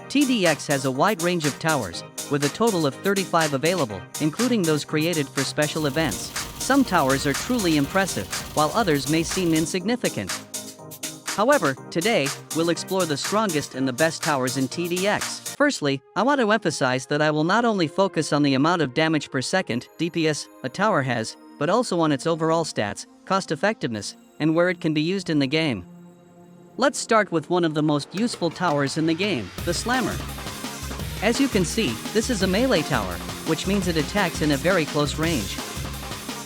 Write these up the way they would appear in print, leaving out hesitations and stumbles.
TDX has a wide range of towers, with a total of 35 available, including those created for special events. Some towers are truly impressive, while others may seem insignificant. However, today, we'll explore the strongest and the best towers in TDX. Firstly, I want to emphasize that I will not only focus on the amount of damage per second (DPS) a tower has, but also on its overall stats, cost effectiveness, and where it can be used in the game. Let's start with one of the most useful towers in the game, the Slammer. As you can see, this is a melee tower, which means it attacks in a very close range.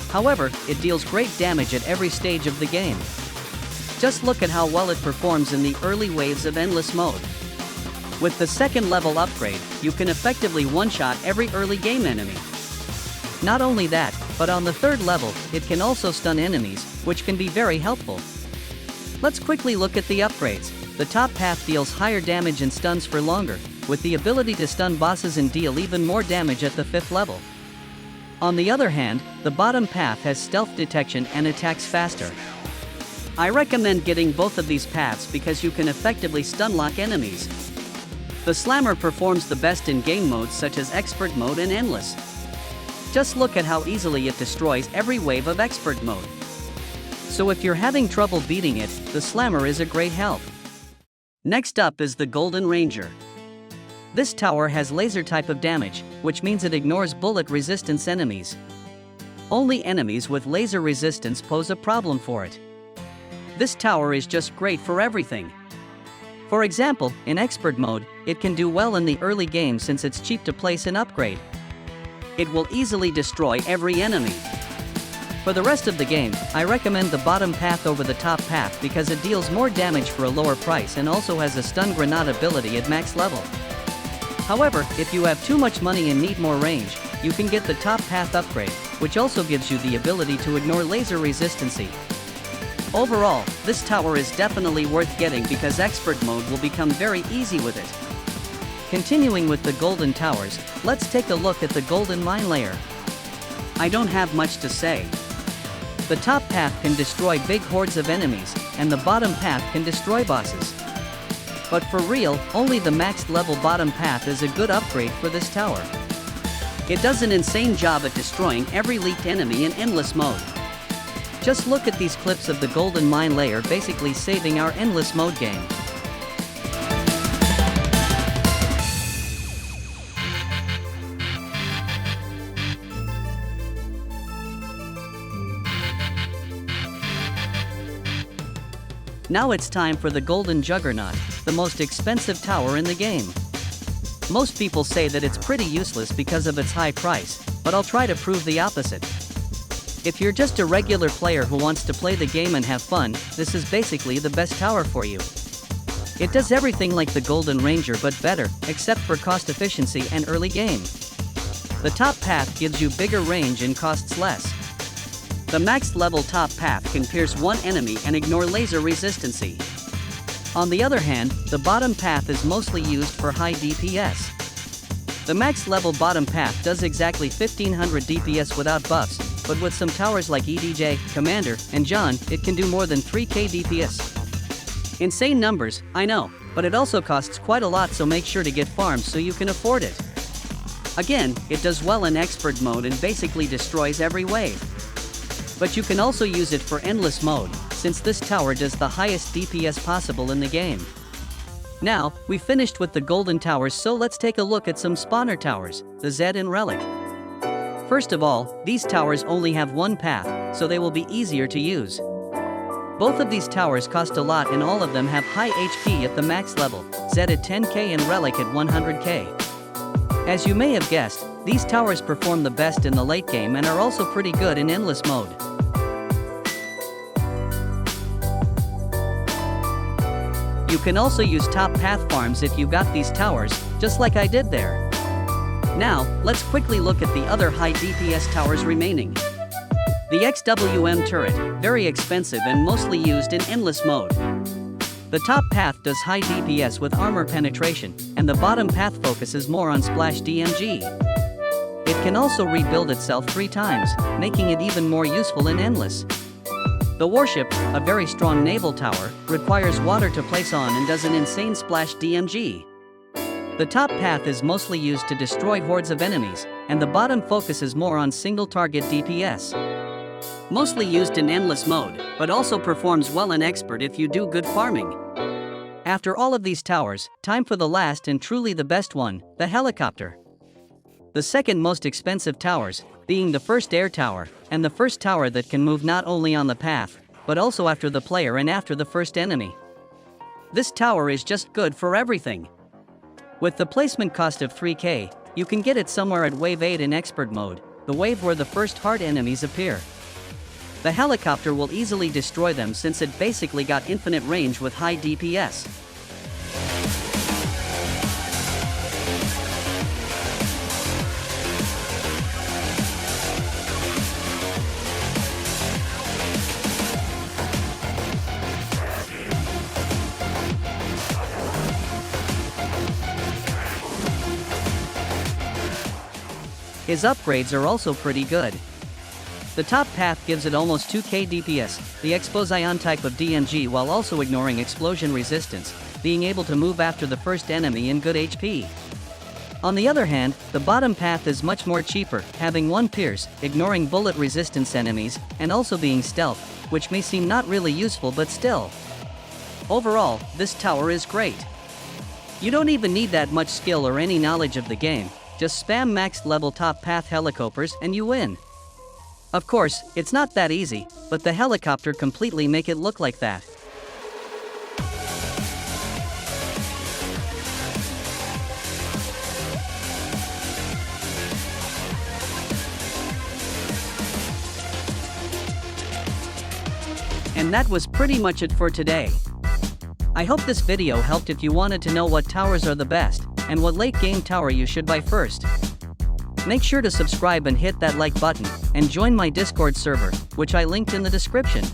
However, it deals great damage at every stage of the game. Just look at how well it performs in the early waves of Endless Mode. With the second level upgrade, you can effectively one-shot every early game enemy. Not only that, but on the third level, it can also stun enemies, which can be very helpful. Let's quickly look at the upgrades. The top path deals higher damage and stuns for longer, with the ability to stun bosses and deal even more damage at the 5th level. On the other hand, the bottom path has stealth detection and attacks faster. I recommend getting both of these paths because you can effectively stun lock enemies. The Slammer performs the best in game modes such as Expert Mode and Endless. Just look at how easily it destroys every wave of Expert Mode. So if you're having trouble beating it, the Slammer is a great help. Next up is the Golden Ranger. This tower has laser type of damage, which means it ignores bullet resistance enemies. Only enemies with laser resistance pose a problem for it. This tower is just great for everything. For example, in Expert Mode, it can do well in the early game since it's cheap to place and upgrade. It will easily destroy every enemy. For the rest of the game, I recommend the bottom path over the top path because it deals more damage for a lower price and also has a stun grenade ability at max level. However, if you have too much money and need more range, you can get the top path upgrade, which also gives you the ability to ignore laser resistancy. Overall, this tower is definitely worth getting because Expert Mode will become very easy with it. Continuing with the Golden Towers, let's take a look at the Golden Mine Layer. I don't have much to say. The top path can destroy big hordes of enemies, and the bottom path can destroy bosses. But for real, only the maxed level bottom path is a good upgrade for this tower. It does an insane job at destroying every leaked enemy in Endless Mode. Just look at these clips of the Golden Mine Layer basically saving our Endless Mode game. Now it's time for the Golden Juggernaut, the most expensive tower in the game. Most people say that it's pretty useless because of its high price, but I'll try to prove the opposite. If you're just a regular player who wants to play the game and have fun, this is basically the best tower for you. It does everything like the Golden Ranger but better, except for cost efficiency and early game. The top path gives you bigger range and costs less. The maxed level top path can pierce one enemy and ignore laser resistancy. On the other hand, the bottom path is mostly used for high DPS. The max level bottom path does exactly 1500 DPS without buffs, but with some towers like EDJ, Commander, and John, it can do more than 3k DPS. Insane numbers, I know, but it also costs quite a lot, so make sure to get farms so you can afford it. Again, it does well in Expert Mode and basically destroys every wave. But you can also use it for Endless Mode, since this tower does the highest DPS possible in the game. Now, we've finished with the Golden Towers, so let's take a look at some spawner towers, the Zed and Relic. First of all, these towers only have one path, so they will be easier to use. Both of these towers cost a lot and all of them have high HP at the max level, Zed at 10k and Relic at 100k. As you may have guessed, these towers perform the best in the late game and are also pretty good in Endless Mode. You can also use top path farms if you got these towers, just like I did there. Now, let's quickly look at the other high DPS towers remaining. The XWM turret, very expensive and mostly used in Endless Mode. The top path does high DPS with armor penetration, and the bottom path focuses more on splash DMG. It can also rebuild itself 3 times, making it even more useful in Endless. The warship, a very strong naval tower, requires water to place on and does an insane splash DMG. The top path is mostly used to destroy hordes of enemies, and the bottom focuses more on single target DPS. Mostly used in endless mode, but also performs well in expert if you do good farming. After all of these towers, time for the last and truly the best one, the helicopter. The second most expensive towers, being the first air tower, and the first tower that can move not only on the path, but also after the player and after the first enemy. This tower is just good for everything. With the placement cost of 3k, you can get it somewhere at wave 8 in expert mode, the wave where the first hard enemies appear. The helicopter will easily destroy them since it basically got infinite range with high DPS. His upgrades are also pretty good. The top path gives it almost 2k DPS, the Explosion type of DMG, while also ignoring explosion resistance, being able to move after the first enemy in good HP. On the other hand, the bottom path is much more cheaper, having 1 pierce, ignoring bullet resistance enemies, and also being stealth, which may seem not really useful but still. Overall, this tower is great. You don't even need that much skill or any knowledge of the game, just spam maxed level top path helicopters and you win. Of course, it's not that easy, but the helicopter completely make it look like that. And that was pretty much it for today. I hope this video helped if you wanted to know what towers are the best, and what late game tower you should buy first. Make sure to subscribe and hit that like button, and join my Discord server, which I linked in the description.